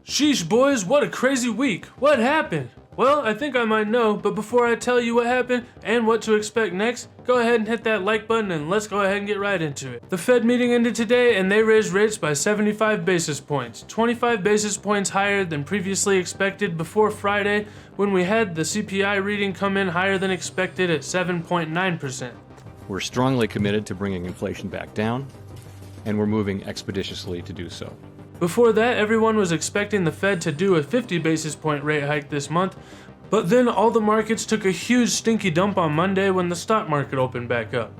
Sheesh boys, what a crazy week. What happened? Well, I think I might know, but before I tell you what happened and what to expect next, go ahead and hit that like button and let's go ahead and get right into it. The Fed meeting ended today and they raised rates by 75 basis points, 25 basis points higher than previously expected before Friday when we had the CPI reading come in higher than expected at 7.9%. We're strongly committed to bringing inflation back down, and we're moving expeditiously to do so. Before that, everyone was expecting the Fed to do a 50 basis point rate hike this month, but then all the markets took a huge stinky dump on Monday when the stock market opened back up.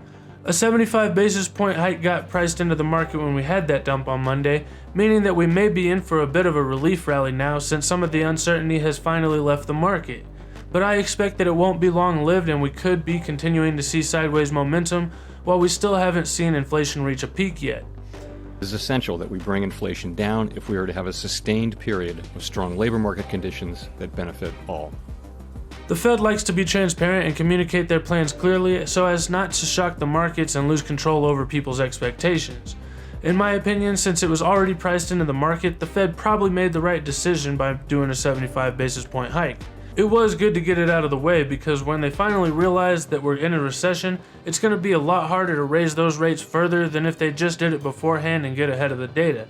A 75 basis point hike got priced into the market when we had that dump on Monday, meaning that we may be in for a bit of a relief rally now since some of the uncertainty has finally left the market. But I expect that it won't be long-lived and we could be continuing to see sideways momentum while we still haven't seen inflation reach a peak yet. It is essential that we bring inflation down if we are to have a sustained period of strong labor market conditions that benefit all. The Fed likes to be transparent and communicate their plans clearly so as not to shock the markets and lose control over people's expectations. In my opinion, since it was already priced into the market, the Fed probably made the right decision by doing a 75 basis point hike. It was good to get it out of the way because when they finally realized that we're in a recession, it's going to be a lot harder to raise those rates further than if they just did it beforehand and get ahead of the data.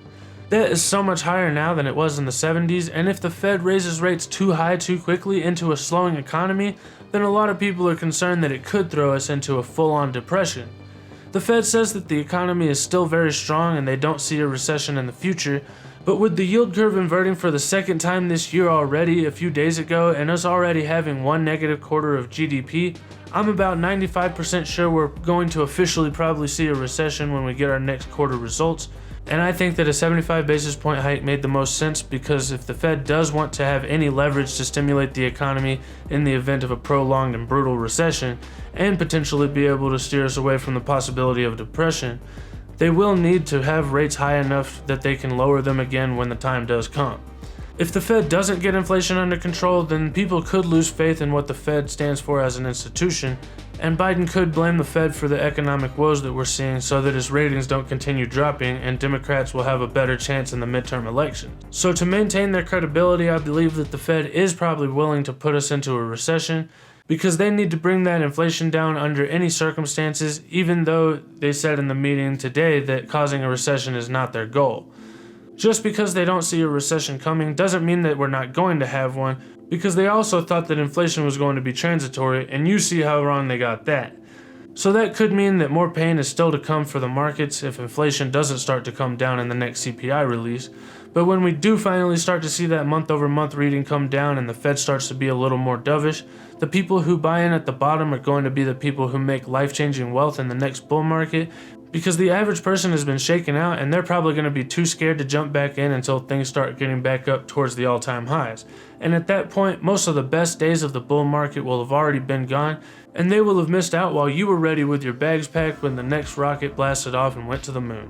That is so much higher now than it was in the 70s, and if the Fed raises rates too high too quickly into a slowing economy, then a lot of people are concerned that it could throw us into a full-on depression. The Fed says that the economy is still very strong and they don't see a recession in the future, but with the yield curve inverting for the second time this year already a few days ago and us already having one negative quarter of GDP, I'm about 95% sure we're going to officially probably see a recession when we get our next quarter results. And I think that a 75 basis point hike made the most sense because if the Fed does want to have any leverage to stimulate the economy in the event of a prolonged and brutal recession and potentially be able to steer us away from the possibility of depression, they will need to have rates high enough that they can lower them again when the time does come. If the Fed doesn't get inflation under control, then people could lose faith in what the Fed stands for as an institution, and Biden could blame the Fed for the economic woes that we're seeing so that his ratings don't continue dropping and Democrats will have a better chance in the midterm election. So to maintain their credibility, I believe that the Fed is probably willing to put us into a recession because they need to bring that inflation down under any circumstances, even though they said in the meeting today that causing a recession is not their goal. Just because they don't see a recession coming doesn't mean that we're not going to have one, because they also thought that inflation was going to be transitory, and you see how wrong they got that. So that could mean that more pain is still to come for the markets if inflation doesn't start to come down in the next CPI release. But when we do finally start to see that month-over-month reading come down and the Fed starts to be a little more dovish, the people who buy in at the bottom are going to be the people who make life-changing wealth in the next bull market, because the average person has been shaken out and they're probably going to be too scared to jump back in until things start getting back up towards the all-time highs. And at that point, most of the best days of the bull market will have already been gone, and they will have missed out while you were ready with your bags packed when the next rocket blasted off and went to the moon.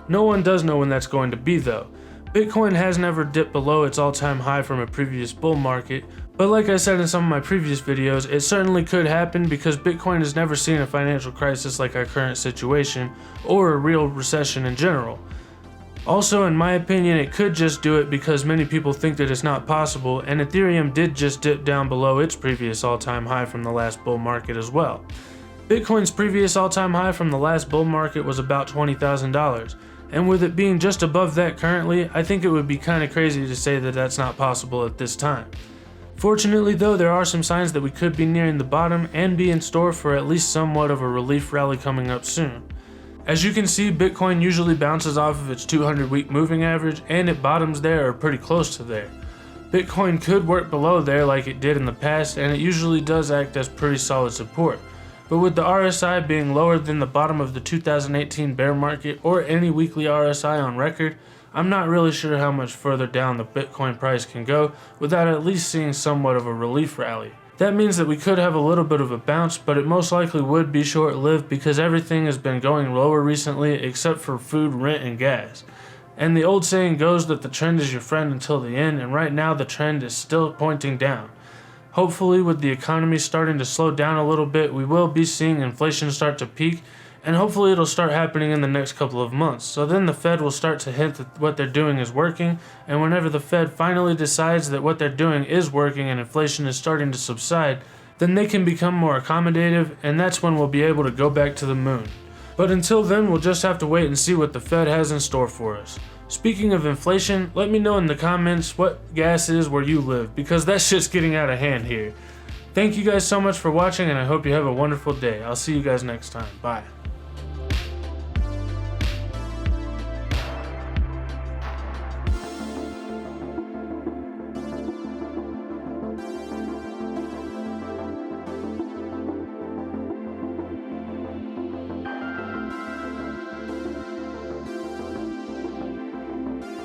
No one does know when that's going to be though. Bitcoin has never dipped below its all-time high from a previous bull market, but like I said in some of my previous videos, it certainly could happen because Bitcoin has never seen a financial crisis like our current situation, or a real recession in general. Also, in my opinion, it could just do it because many people think that it's not possible, and Ethereum did just dip down below its previous all-time high from the last bull market as well. Bitcoin's previous all-time high from the last bull market was about $20,000. And with it being just above that currently, I think it would be kinda crazy to say that that's not possible at this time. Fortunately though, there are some signs that we could be nearing the bottom and be in store for at least somewhat of a relief rally coming up soon. As you can see, Bitcoin usually bounces off of its 200-week moving average and it bottoms there or pretty close to there. Bitcoin could work below there like it did in the past, and it usually does act as pretty solid support. But with the RSI being lower than the bottom of the 2018 bear market or any weekly RSI on record, I'm not really sure how much further down the Bitcoin price can go without at least seeing somewhat of a relief rally. That means that we could have a little bit of a bounce, but it most likely would be short-lived because everything has been going lower recently except for food, rent, and gas. And the old saying goes that the trend is your friend until the end, and right now the trend is still pointing down. Hopefully, with the economy starting to slow down a little bit, we will be seeing inflation start to peak, and hopefully it'll start happening in the next couple of months. So then the Fed will start to hint that what they're doing is working, and whenever the Fed finally decides that what they're doing is working and inflation is starting to subside, then they can become more accommodative, and that's when we'll be able to go back to the moon. But until then, we'll just have to wait and see what the Fed has in store for us. Speaking of inflation, let me know in the comments what gas is where you live, because that shit's getting out of hand here. Thank you guys so much for watching, and I hope you have a wonderful day. I'll see you guys next time. Bye.